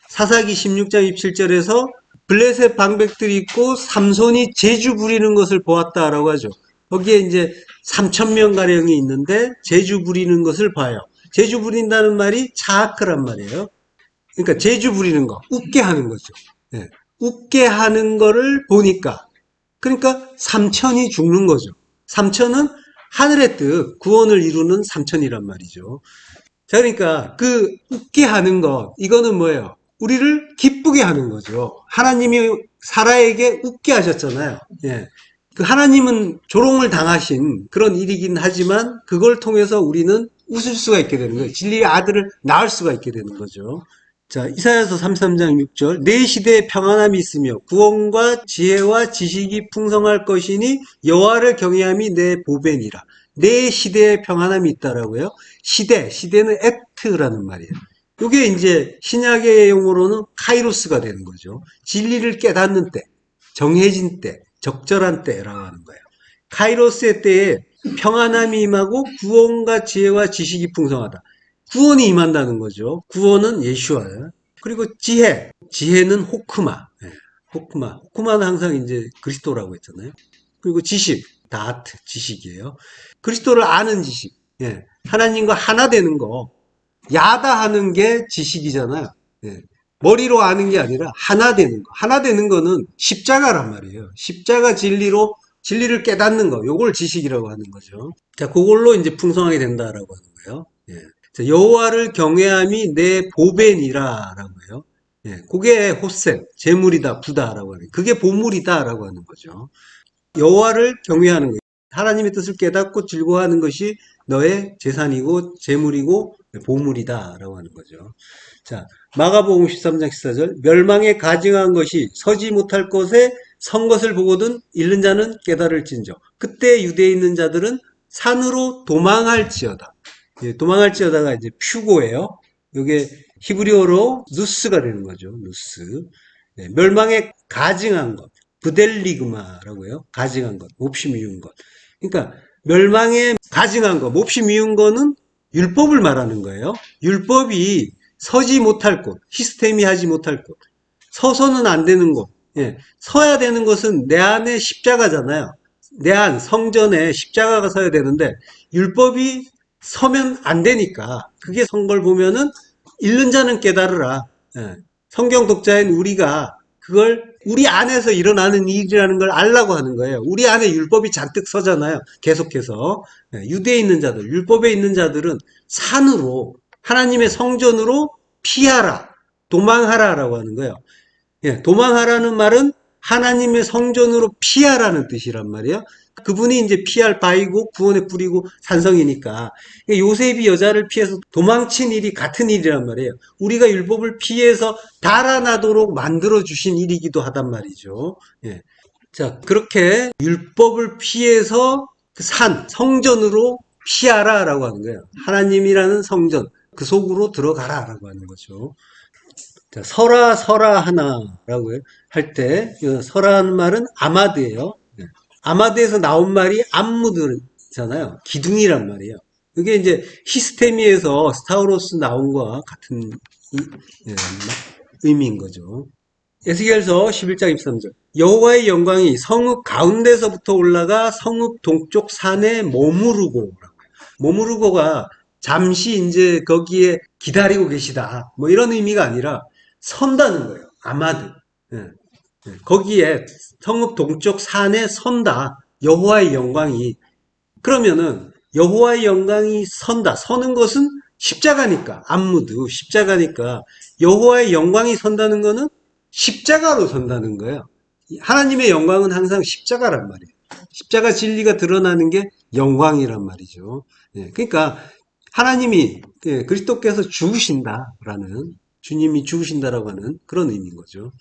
사사기 16장 27절에서 블레셋 방백들이 있고 삼손이 제주 부리는 것을 보았다라고 하죠. 거기에 이제 3,000명 가량이 있는데 제주 부리는 것을 봐요. 재주 부린다는 말이 자아크란 말이에요. 그러니까 재주 부리는 거, 웃게 하는 거죠. 예. 웃게 하는 거를 보니까, 그러니까 삼천이 죽는 거죠. 삼천은 하늘의 뜻, 구원을 이루는 삼천이란 말이죠. 자, 그러니까 그 웃게 하는 것, 이거는 뭐예요? 우리를 기쁘게 하는 거죠. 하나님이 사라에게 웃게 하셨잖아요. 예. 그 하나님은 조롱을 당하신 그런 일이긴 하지만 그걸 통해서 우리는 웃을 수가 있게 되는 거예요. 진리의 아들을 낳을 수가 있게 되는 거죠. 자, 이사야서 33장 6절. 내 시대에 평안함이 있으며 구원과 지혜와 지식이 풍성할 것이니 여호와를 경외함이 내 보배니라. 내 시대에 평안함이 있다라고요. 시대는 액트라는 말이에요. 이게 이제 신약의 용어로는 카이로스가 되는 거죠. 진리를 깨닫는 때, 정해진 때, 적절한 때라고 하는 거예요. 카이로스의 때에 평안함이 임하고 구원과 지혜와 지식이 풍성하다. 구원이 임한다는 거죠. 구원은 예슈아예요. 그리고 지혜는 호크마. 예, 호크마는 항상 이제 그리스도라고 했잖아요. 그리고 지식, 다트, 지식이에요. 그리스도를 아는 지식. 예, 하나님과 하나 되는 거. 야다하는 게 지식이잖아요. 예, 머리로 아는 게 아니라 하나 되는 거. 하나 되는 거는 십자가란 말이에요. 십자가 진리를 깨닫는 거. 요걸 지식이라고 하는 거죠. 자, 그걸로 이제 풍성하게 된다라고 하는 거예요. 예. 자, 여호와를 경외함이 내 보배니라라고 해요. 예, 그게 호셈, 재물이다, 부다라고 하는. 그게 보물이다라고 하는 거죠. 여호와를 경외하는 거예요. 하나님의 뜻을 깨닫고 즐거워하는 것이 너의 재산이고 재물이고 보물이다라고 하는 거죠. 자, 마가복음 13장 14절. 멸망에 가증한 것이 서지 못할 것에 선 것을 보거든 잃는 자는 깨달을진저. 그때 유대에 있는 자들은 산으로 도망할지어다. 예, 도망할지어다가 이제 퓨고예요. 이게 히브리어로 누스가 되는 거죠. 누스. 예, 멸망에 가증한 것. 브델리그마라고 해요. 가증한 것, 몹시 미운 것. 그러니까 멸망에 가증한 것, 몹시 미운 거는 율법을 말하는 거예요. 율법이 서지 못할 곳, 히스테미 하지 못할 곳, 서서는 안 되는 곳, 예, 서야 되는 것은 내 안에 십자가잖아요. 내 안, 성전에 십자가가 서야 되는데 율법이 서면 안 되니까 그게 선 걸 보면은 읽는 자는 깨달으라. 예, 성경 독자인 우리가 그걸 우리 안에서 일어나는 일이라는 걸 알라고 하는 거예요. 우리 안에 율법이 잔뜩 서잖아요. 계속해서. 예, 유대에 있는 자들, 율법에 있는 자들은 산으로 하나님의 성전으로 피하라, 도망하라라고 하는 거예요. 예, 도망하라는 말은 하나님의 성전으로 피하라는 뜻이란 말이에요. 그분이 이제 피할 바위고 구원의 뿌리고 산성이니까 요셉이 여자를 피해서 도망친 일이 같은 일이란 말이에요. 우리가 율법을 피해서 달아나도록 만들어 주신 일이기도 하단 말이죠. 예. 자, 그렇게 율법을 피해서 그 성전으로 피하라라고 하는 거예요. 하나님이라는 성전, 그 속으로 들어가라라고 하는 거죠. 자, 설아 하나라고 할 때, 설아하는 말은 아마드예요. 아마드에서 나온 말이 암무드잖아요. 기둥이란 말이에요. 그게 이제 히스테미에서 스타우로스 나온 거와 같은 예, 의미인 거죠. 에스겔서 11장 23절. 여호와의 영광이 성읍 가운데서부터 올라가 성읍 동쪽 산에 머무르고. 머무르고가 잠시 이제 거기에 기다리고 계시다. 뭐 이런 의미가 아니라 선다는 거예요. 아마드. 예, 예. 거기에 성읍 동쪽 산에 선다. 여호와의 영광이. 그러면은 여호와의 영광이 선다. 서는 것은 십자가니까. 암무드 십자가니까. 여호와의 영광이 선다는 거는 십자가로 선다는 거예요. 하나님의 영광은 항상 십자가란 말이에요. 십자가 진리가 드러나는 게 영광이란 말이죠. 예, 그러니까 하나님이 그리스도께서 죽으신다라는 주님이 죽으신다라고 하는 그런 의미인 거죠.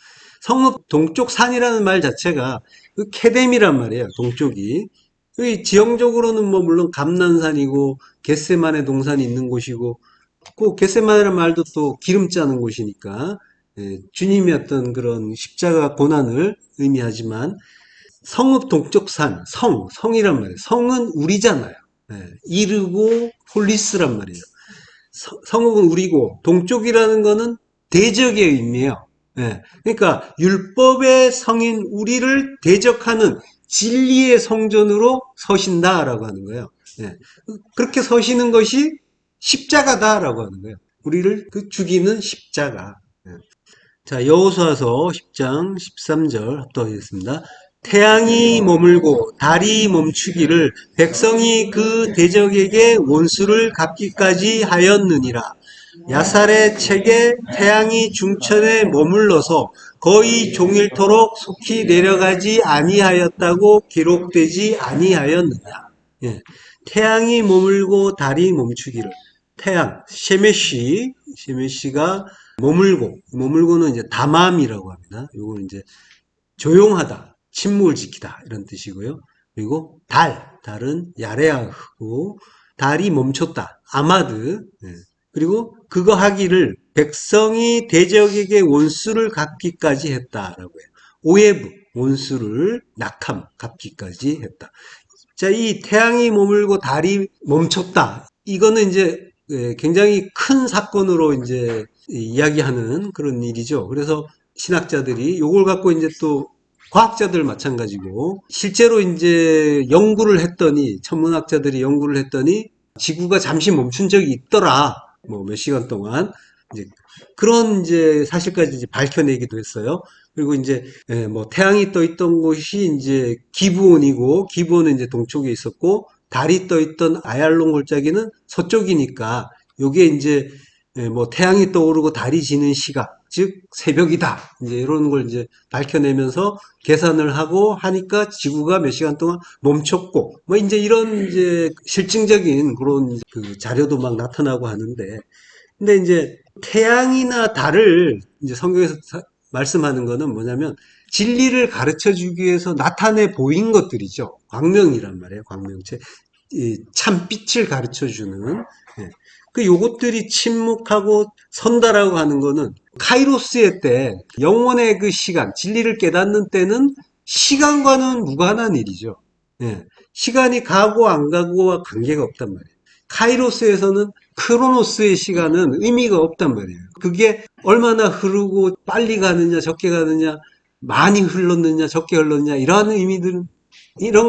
성읍 동쪽 산이라는 말 자체가 그 케뎀이란 말이에요. 동쪽이. 지형적으로는 뭐 물론 감난산이고 겟세만의 동산이 있는 곳이고 그 겟세만이라는 말도 또 기름 짜는 곳이니까 주님의 어떤 그런 십자가 고난을 의미하지만 성읍 동쪽 산, 성이란 말이에요. 성은 우리잖아요. 이르고 폴리스란 말이에요. 성읍은 우리고 동쪽이라는 거는 대적의 의미예요. 그러니까 율법의 성인 우리를 대적하는 진리의 성전으로 서신다라고 하는 거예요. 그렇게 서시는 것이 십자가다라고 하는 거예요. 우리를 그 죽이는 십자가. 예. 자, 여호수아서 10장 13절 합독하겠습니다. 태양이 머물고 달이 멈추기를 백성이 그 대적에게 원수를 갚기까지 하였느니라. 야살의 책에 태양이 중천에 머물러서 거의 종일토록 속히 내려가지 아니하였다고 기록되지 아니하였느냐. 예. 태양이 머물고 달이 멈추기를. 태양, 셰메시가 머물고는 이제 담함이라고 합니다. 요거는 이제 조용하다, 침묵을 지키다 이런 뜻이고요. 그리고 달은 야레아흐고 달이 멈췄다, 아마드. 예. 그리고 그거 하기를 백성이 대적에게 원수를 갚기까지 했다라고 해요. 오해부, 원수를 낙함, 갚기까지 했다. 자, 이 태양이 머물고 달이 멈췄다. 이거는 이제 굉장히 큰 사건으로 이제 이야기하는 그런 일이죠. 그래서 신학자들이 요걸 갖고 이제 또 과학자들 마찬가지고 실제로 이제 연구를 했더니 천문학자들이 연구를 했더니 지구가 잠시 멈춘 적이 있더라. 뭐 몇 시간 동안 이제 그런 이제 사실까지 이제 밝혀내기도 했어요. 그리고 이제 뭐 태양이 떠 있던 곳이 이제 기브온이고 기브온은 이제 동쪽에 있었고 달이 떠 있던 아얄론 골짜기는 서쪽이니까 요게 이제 뭐 태양이 떠오르고 달이 지는 시각 즉 새벽이다 이제 이런 걸 이제 밝혀내면서 계산을 하고 하니까 지구가 몇 시간 동안 멈췄고 뭐 이제 이런 이제 실증적인 그런 그 자료도 막 나타나고 하는데 근데 이제 태양이나 달을 이제 성경에서 말씀하는 거는 뭐냐면 진리를 가르쳐 주기 위해서 나타내 보인 것들이죠. 광명이란 말이에요. 광명체. 이 참빛을 가르쳐 주는. 예. 그 요것들이 침묵하고 선다라고 하는 거는 카이로스의 때 영원의 그 시간, 진리를 깨닫는 때는 시간과는 무관한 일이죠. 예. 시간이 가고 안 가고와 관계가 없단 말이에요. 카이로스에서는 크로노스의 시간은 의미가 없단 말이에요. 그게 얼마나 흐르고 빨리 가느냐, 적게 가느냐, 많이 흘렀느냐, 적게 흘렀느냐, 이런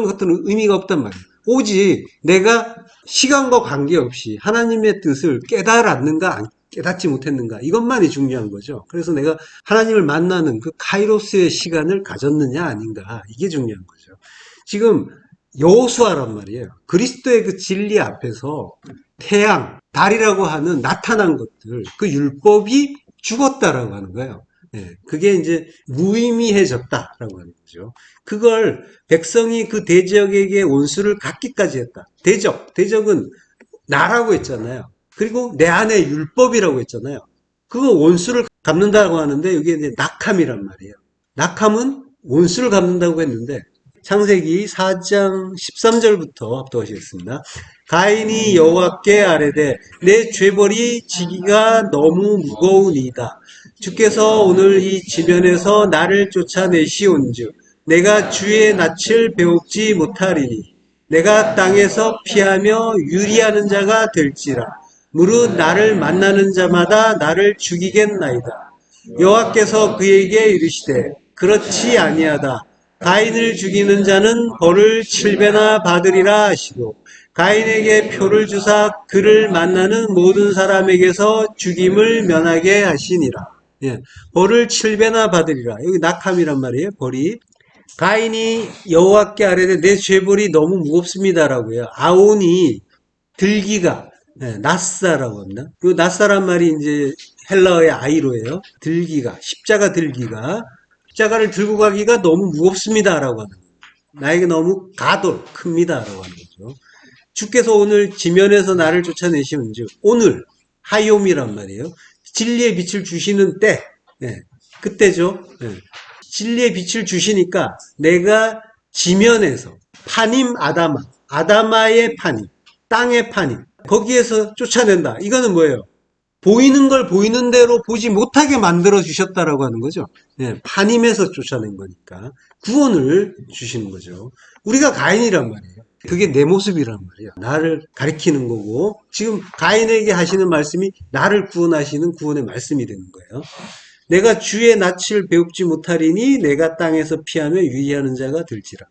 것들은 의미가 없단 말이에요. 오직 내가 시간과 관계없이 하나님의 뜻을 깨달았는가, 깨닫지 못했는가, 이것만이 중요한 거죠. 그래서 내가 하나님을 만나는 그 카이로스의 시간을 가졌느냐, 아닌가, 이게 중요한 거죠. 지금 여호수아란 말이에요. 그리스도의 그 진리 앞에서 태양, 달이라고 하는 나타난 것들, 그 율법이 죽었다라고 하는 거예요. 예, 그게 이제 무의미해졌다라고 하는 거죠. 그걸 백성이 그 대적에게 원수를 갚기까지 했다. 대적은 나라고 했잖아요. 그리고 내 안에 율법이라고 했잖아요. 그거 원수를 갚는다고 하는데 이게 이제 낙함이란 말이에요. 낙함은 원수를 갚는다고 했는데 창세기 4장 13절부터 합독하시겠습니다. 가인이 여호와께 아뢰되 내 죄벌이 지기가 너무 무거우니이다. 주께서 오늘 이 지면에서 나를 쫓아내시온즉 내가 주의 낯을 배웁지 못하리니 내가 땅에서 피하며 유리하는 자가 될지라 무릇 나를 만나는 자마다 나를 죽이겠나이다. 여호와께서 그에게 이르시되 그렇지 아니하다. 가인을 죽이는 자는 벌을 7배나 받으리라 하시고 가인에게 표를 주사 그를 만나는 모든 사람에게서 죽임을 면하게 하시니라. 예, 벌을 7배나 받으리라. 여기 낙함이란 말이에요. 벌이. 가인이 여호와께 아뢰되 내 죄벌이 너무 무겁습니다라고요. 아온이 들기가 낫사라고 합니다. 그 낫사란 말이 이제 헬라어의 아이로예요. 들기가 십자가 들기가 십자가를 들고 가기가 너무 무겁습니다라고 하는 거예요. 나에게 너무 가돌 큽니다라고 하는 거죠. 주께서 오늘 지면에서 나를 쫓아내시는즉 오늘 하이옴이란 말이에요. 진리의 빛을 주시는 때 그때죠. 진리의 빛을 주시니까 내가 지면에서 파님 아다마의 파님 땅의 파님 거기에서 쫓아낸다. 이거는 뭐예요? 보이는 걸 보이는 대로 보지 못하게 만들어 주셨다라고 하는 거죠. 파님에서 쫓아낸 거니까 구원을 주시는 거죠. 우리가 가인이란 말이에요. 그게 내 모습이란 말이에요. 나를 가리키는 거고 지금 가인에게 하시는 말씀이 나를 구원하시는 구원의 말씀이 되는 거예요. 내가 주의 낯을 배웁지 못하리니 내가 땅에서 피하며 유의하는 자가 될지라.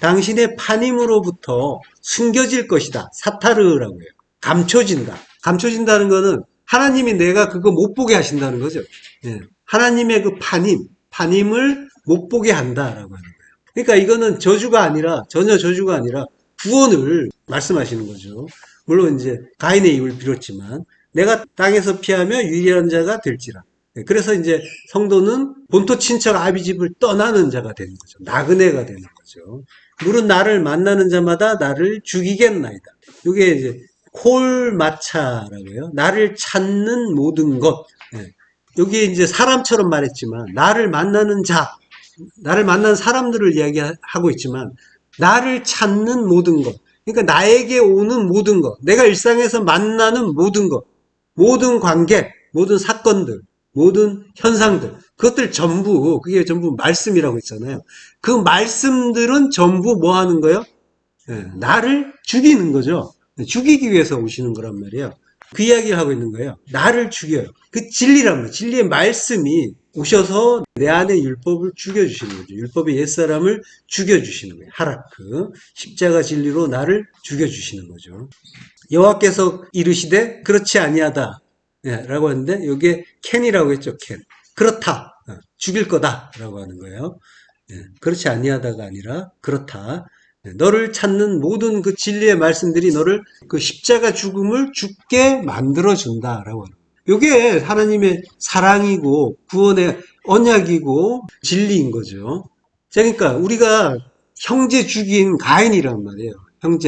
당신의 파님으로부터 숨겨질 것이다. 사타르라고 해요. 감춰진다. 감춰진다는 거는 하나님이 내가 그거 못 보게 하신다는 거죠. 예. 하나님의 그 판임을 못 보게 한다라고 하는 거예요. 그러니까 이거는 저주가 아니라, 전혀 저주가 아니라 구원을 말씀하시는 거죠. 물론 이제 가인의 입을 비롯지만 내가 땅에서 피하며 유일한 자가 될지라. 예, 그래서 이제 성도는 본토 친척 아비 집을 떠나는 자가 되는 거죠. 나그네가 되는 거죠. 물은 나를 만나는 자마다 나를 죽이겠나이다. 이게 이제 콜마차라고 해요. 나를 찾는 모든 것. 예. 여기에 이제 사람처럼 말했지만 나를 만나는 자, 나를 만난 사람들을 이야기하고 있지만 나를 찾는 모든 것. 그러니까 나에게 오는 모든 것, 내가 일상에서 만나는 모든 것, 모든 관계, 모든 사건들, 모든 현상들, 그것들 전부, 그게 전부 말씀이라고 했잖아요. 그 말씀들은 전부 뭐 하는 거예요? 예, 나를 죽이는 거죠. 죽이기 위해서 오시는 거란 말이에요. 그 이야기를 하고 있는 거예요. 나를 죽여요. 그 진리란 말이에요. 진리의 말씀이 오셔서 내 안에 율법을 죽여주시는 거죠. 율법의 옛사람을 죽여주시는 거예요. 하라크. 십자가 진리로 나를 죽여주시는 거죠. 여호와께서 이르시되 그렇지 아니하다. 예, 라고 하는데 여기에 캔이라고 했죠. 캔. 그렇다. 죽일 거다. 라고 하는 거예요. 예, 그렇지 아니하다가 아니라 그렇다. 너를 찾는 모든 그 진리의 말씀들이 너를 그 십자가 죽음을 죽게 만들어준다라고 하는 거예요. 이게 하나님의 사랑이고 구원의 언약이고 진리인 거죠. 그러니까 우리가 형제 죽인 가인이란 말이에요.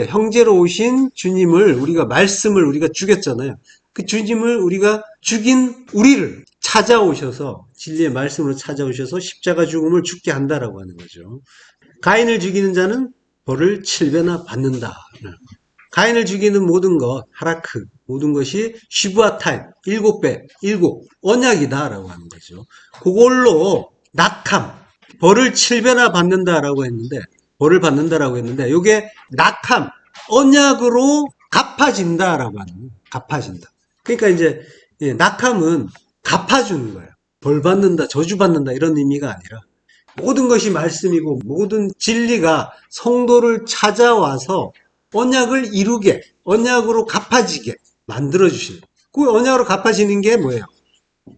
형제로 오신 주님을 우리가 말씀을 우리가 죽였잖아요. 그 주님을 우리가 죽인 우리를 찾아오셔서 진리의 말씀으로 찾아오셔서 십자가 죽음을 죽게 한다라고 하는 거죠. 가인을 죽이는 자는 벌을 7배나 받는다. 가인을 죽이는 모든 것, 하라크, 모든 것이 시부아타임, 7배, 7, 언약이다라고 하는 거죠. 그걸로 낙함, 벌을 7배나 받는다라고 했는데, 벌을 받는다라고 했는데, 이게 낙함, 언약으로 갚아진다라고 하는 거예요. 갚아진다. 그러니까 이제, 낙함은 갚아주는 거예요. 벌 받는다, 저주 받는다, 이런 의미가 아니라, 모든 것이 말씀이고 모든 진리가 성도를 찾아와서 언약을 이루게, 언약으로 갚아지게 만들어주시는. 그 언약으로 갚아지는 게 뭐예요?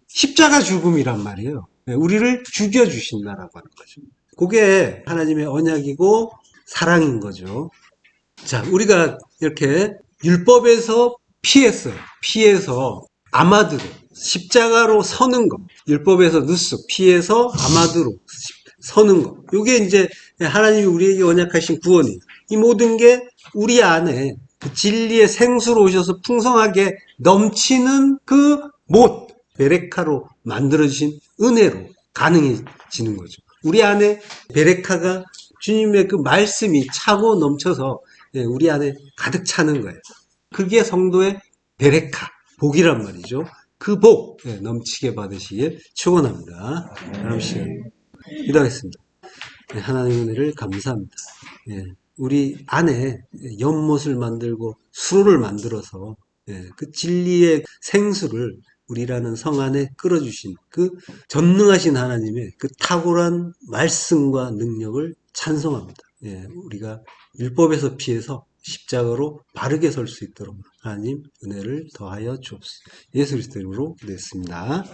십자가 죽음이란 말이에요. 우리를 죽여주신다라고 하는 거죠. 그게 하나님의 언약이고 사랑인 거죠. 자, 우리가 이렇게 율법에서 피했어요. 피해서 아마드로, 십자가로 서는 것. 율법에서 누스, 피해서 아마드로 서는 것. 이게 이제 하나님이 우리에게 언약하신 구원이에요. 이 모든 게 우리 안에 그 진리의 생수로 오셔서 풍성하게 넘치는 그 못, 베레카로 만들어주신 은혜로 가능해지는 거죠. 우리 안에 베레카가 주님의 그 말씀이 차고 넘쳐서 우리 안에 가득 차는 거예요. 그게 성도의 베레카, 복이란 말이죠. 그 복 넘치게 받으시길 축원합니다. 다음 시간에 기도하겠습니다. 하나님의 은혜를 감사합니다. 우리 안에 연못을 만들고 수로를 만들어서 그 진리의 생수를 우리라는 성 안에 끌어주신 그 전능하신 하나님의 그 탁월한 말씀과 능력을 찬송합니다. 우리가 율법에서 피해서 십자가로 바르게 설 수 있도록 하나님 은혜를 더하여 주옵소서. 예수 그리스도 이름으로 기도했습니다.